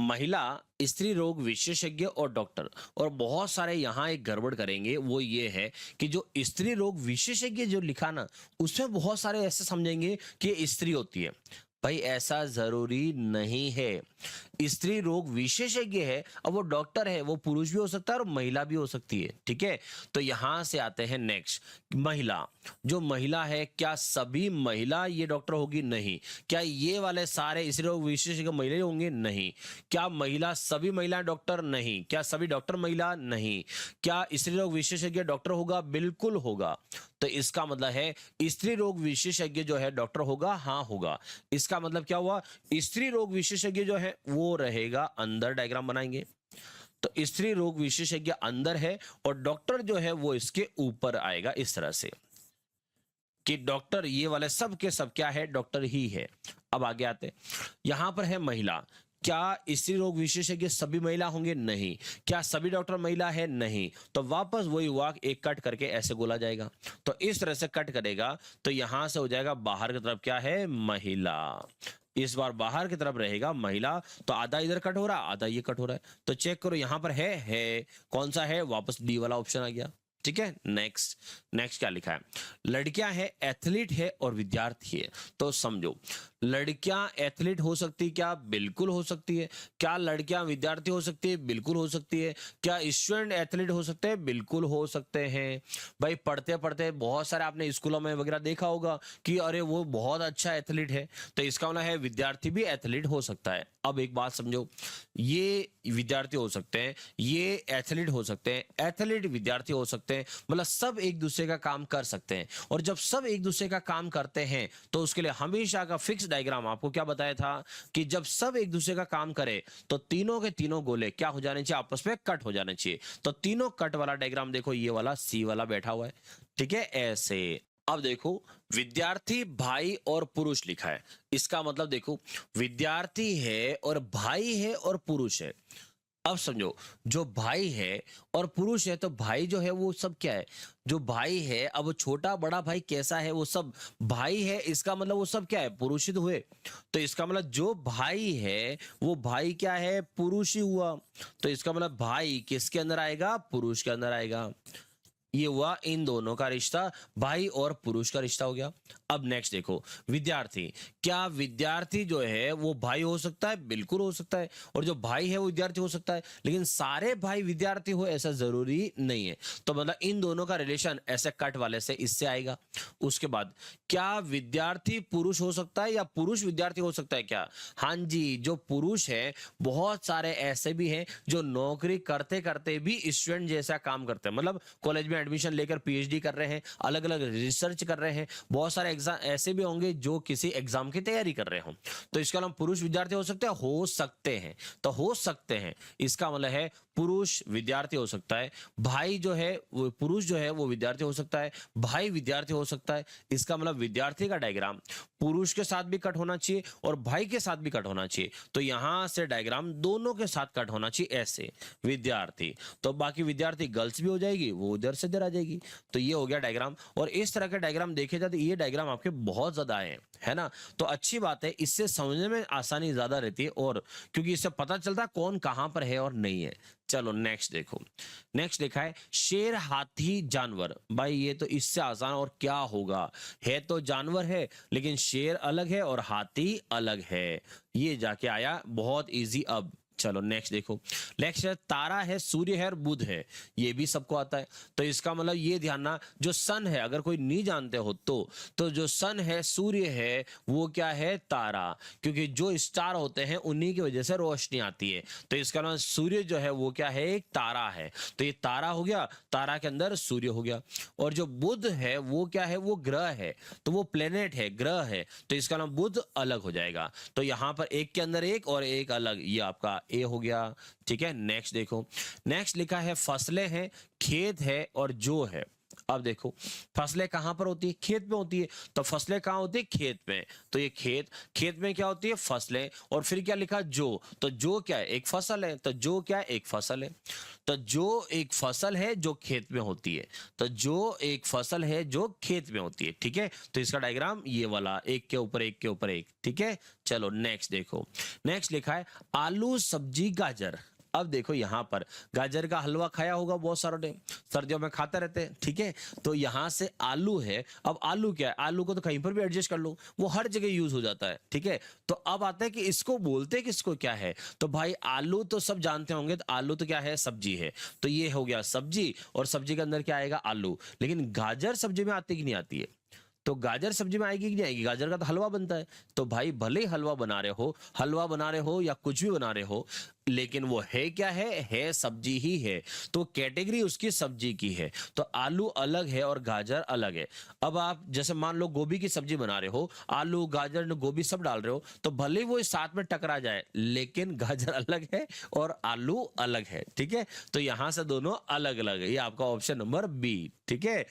महिला, स्त्री रोग विशेषज्ञ और डॉक्टर। और बहुत सारे यहाँ एक गड़बड़ करेंगे, वो ये है कि जो स्त्री रोग विशेषज्ञ जो लिखा ना, उसमें बहुत सारे ऐसे समझेंगे कि ये स्त्री होती है। भाई ऐसा जरूरी नहीं है। स्त्री रोग विशेषज्ञ है, अब वो डॉक्टर है, वो पुरुष भी हो सकता है और महिला भी हो सकती है। ठीक है, तो यहां से आते हैं नेक्स्ट। महिला, जो महिला है, क्या सभी महिला ये डॉक्टर होगी? नहीं। क्या ये वाले सारे स्त्री रोग विशेषज्ञ महिला ही होंगे? नहीं। क्या महिला सभी महिला डॉक्टर? नहीं। क्या सभी डॉक्टर महिला? नहीं। क्या स्त्री रोग विशेषज्ञ डॉक्टर होगा? बिल्कुल होगा। तो इसका मतलब है स्त्री रोग विशेषज्ञ जो है डॉक्टर होगा? हाँ होगा। इसका मतलब क्या हुआ? स्त्री रोग विशेषज्ञ जो है वो रहेगा अंदर, डायग्राम बनाएंगे तो स्त्री रोग विशेषज्ञ अंदर है और डॉक्टर जो है वो इसके ऊपर आएगा, इस तरह से कि डॉक्टर ये वाले सब के सब क्या है? डॉक्टर ही है। अब आगे आते, यहां पर है महिला। क्या स्त्री रोग विशेषज्ञ सभी महिला होंगे? नहीं। क्या सभी डॉक्टर महिला है? नहीं। तो वापस वही हुआ, एक कट करके ऐसे बोला जाएगा। तो इस तरह से कट करेगा तो यहां से हो जाएगा बाहर की तरफ क्या है? महिला। इस बार बाहर की तरफ रहेगा महिला, तो आधा इधर कट हो रहा, आधा ये कट हो रहा है। तो चेक करो यहां पर है कौन सा है? वापस डी वाला ऑप्शन आ गया। ठीक है, नेक्स्ट। नेक्स्ट क्या लिखा है? लड़कियां है, एथलीट है और विद्यार्थी है। तो समझो, लड़कियां एथलीट हो सकती, क्या? बिल्कुल हो सकती है। क्या लड़कियां विद्यार्थी हो सकती है? बिल्कुल हो सकती है। क्या स्टूडेंट एथलीट हो सकते हैं? बिल्कुल हो सकते हैं। भाई पढ़ते पढ़ते बहुत सारे आपने स्कूलों में वगैरह देखा होगा कि अरे वो बहुत अच्छा एथलीट है, तो इसका मतलब है विद्यार्थी भी एथलीट हो सकता है। अब एक बात समझो, ये विद्यार्थी हो सकते हैं, ये एथलीट हो सकते हैं, एथलीट विद्यार्थी हो सकते हैं, मतलब सब एक दूसरे का काम कर सकते हैं। और जब सब एक दूसरे का काम करते हैं तो उसके लिए हमेशा का फिक्स डायग्राम आपको क्या बताया था कि जब सब एक दूसरे का काम करे तो तीनों के तीनों गोले क्या हो जाने चाहिए? आपस में कट हो जाने चाहिए। तो तीनों कट वाला डायग्राम देखो, ये वाला सी वाला बैठा हुआ है। ठीक है, ऐसे। अब देखो, विद्यार्थी, भाई और पुरुष लिखा है। इसका मतलब देखो, विद्यार्थी है और भाई है और पुरुष है। अब समझो, जो भाई है और पुरुष है, तो भाई जो है वो सब क्या है? जो भाई है, अब वो छोटा बड़ा भाई कैसा है? वो सब भाई है, इसका मतलब वो सब क्या है? पुरुष ही तो हुए। तो इसका मतलब जो भाई है वो भाई क्या है? पुरुष ही हुआ। तो इसका मतलब भाई किसके अंदर आएगा? पुरुष के अंदर आएगा। ये हुआ इन दोनों का रिश्ता, भाई और पुरुष का रिश्ता हो गया। अब नेक्स्ट देखो, विद्यार्थी। क्या विद्यार्थी जो है वो भाई हो सकता है? बिल्कुल हो सकता है। और जो भाई है वो विद्यार्थी हो सकता है, लेकिन सारे भाई विद्यार्थी हो ऐसा जरूरी नहीं है। तो मतलब इन दोनों का रिलेशन ऐसे कट वाले से इससे आएगा। उसके बाद, क्या विद्यार्थी पुरुष हो सकता है या पुरुष विद्यार्थी हो सकता है? क्या? हाँ जी, जो पुरुष है, बहुत सारे ऐसे भी हैं जो नौकरी करते करते भी स्टूडेंट जैसा काम करते हैं, मतलब कॉलेज में एडमिशन लेकर पीएचडी कर रहे हैं, अलग अलग रिसर्च कर रहे हैं। बहुत सारे एग्जाम ऐसे भी होंगे जो किसी एग्जाम की तैयारी कर रहे हो। तो इसका नाम पुरुष विद्यार्थी हो सकते हैं? हो सकते हैं। तो हो सकते हैं, इसका मतलब है पुरुष विद्यार्थी हो सकता है, भाई जो है वो पुरुष जो है वो विद्यार्थी हो सकता है, भाई विद्यार्थी हो सकता है। इसका मतलब विद्यार्थी का डायग्राम पुरुष के साथ भी कट होना चाहिए और भाई के साथ भी कट होना चाहिए। तो यहां से डायग्राम दोनों के साथ कट होना चाहिए, ऐसे विद्यार्थी। तो बाकी विद्यार्थी गर्ल्स भी हो जाएगी, वो उधर से इधर आ जाएगी। तो ये हो गया डायग्राम। और इस तरह के डायग्राम देखे जाते, ये डायग्राम आपके बहुत ज्यादा है ना। तो अच्छी बात है, इससे समझने में आसानी ज्यादा रहती है, और क्योंकि इससे पता चलता है कौन कहां पर है और नहीं है। चलो नेक्स्ट देखो। नेक्स्ट लिखा है शेर, हाथी, जानवर। भाई ये तो इससे आसान और क्या होगा? है तो जानवर है, लेकिन शेर अलग है और हाथी अलग है। ये जाके आया बहुत इजी। अब चलो नेक्स्ट देखो। नेक्स्ट है तारा है, सूर्य है और बुध है। ये भी सबको आता है। तो इसका मतलब ये ध्यान ना, जो सन है, अगर कोई नहीं जानते हो तो जो सन है, सूर्य है, वो क्या है? तारा। क्योंकि जो स्टार होते हैं उन्हीं की वजह से रोशनी आती है। तो इसका मतलब सूर्य जो है वो क्या है? एक तारा है। तो ये तारा हो गया, तारा के अंदर सूर्य हो गया। और जो बुध है वो क्या है? वो ग्रह है। तो वो प्लेनेट है, ग्रह है। तो इसका नाम बुध अलग हो जाएगा। तो यहां पर एक के अंदर एक और एक अलग, ये आपका ए हो गया। ठीक है, नेक्स्ट देखो। नेक्स्ट लिखा है फसलें हैं, खेत है और जो है। अब देखो फसलें कहाँ पर होती है, खेत में होती है। तो फसलें कहाँ होती है, खेत में। तो ये खेत, खेत में क्या होती है, फसलें। और फिर क्या लिखा, जो। तो जो क्या है, एक फसल है। तो जो क्या है, एक फसल है। तो जो एक फसल है जो खेत में होती है। तो जो एक फसल है जो खेत में होती है, ठीक है। तो इसका डायग्राम ये वाला, एक के ऊपर एक के ऊपर एक, ठीक है। चलो नेक्स्ट देखो, नेक्स्ट लिखा है आलू सब्जी गाजर। अब देखो यहां पर गाजर का हलवा खाया होगा बहुत सारों ने, सर्दियों में खाते रहते हैं, ठीक है। तो यहां से आलू है। अब आलू क्या है, आलू को तो कहीं पर भी एडजस्ट कर लो, वो हर जगह यूज हो जाता है, ठीक है। तो अब आता है कि इसको बोलते किसको क्या है। तो भाई आलू तो सब जानते होंगे, तो आलू तो क्या है, सब्जी है। तो ये हो गया सब्जी, और सब्जी के अंदर क्या आएगा, आलू। लेकिन गाजर सब्जी में आती कि नहीं आती है। तो गाजर सब्जी में आएगी कि नहीं आएगी, गाजर का तो हलवा बनता है। तो भाई भले ही हलवा बना रहे हो, हलवा बना रहे हो या कुछ भी बना रहे हो, लेकिन वो है क्या है सब्जी ही है। तो कैटेगरी उसकी सब्जी की है। तो आलू अलग है और गाजर अलग है। अब आप जैसे मान लो गोभी की सब्जी बना रहे हो, आलू गाजर गोभी सब डाल रहे हो, तो भले ही वो साथ में टकरा जाए, लेकिन गाजर अलग है और आलू अलग है, ठीक है। तो यहां से दोनों अलग अलग है। ये आपका ऑप्शन नंबर बी, ठीक है।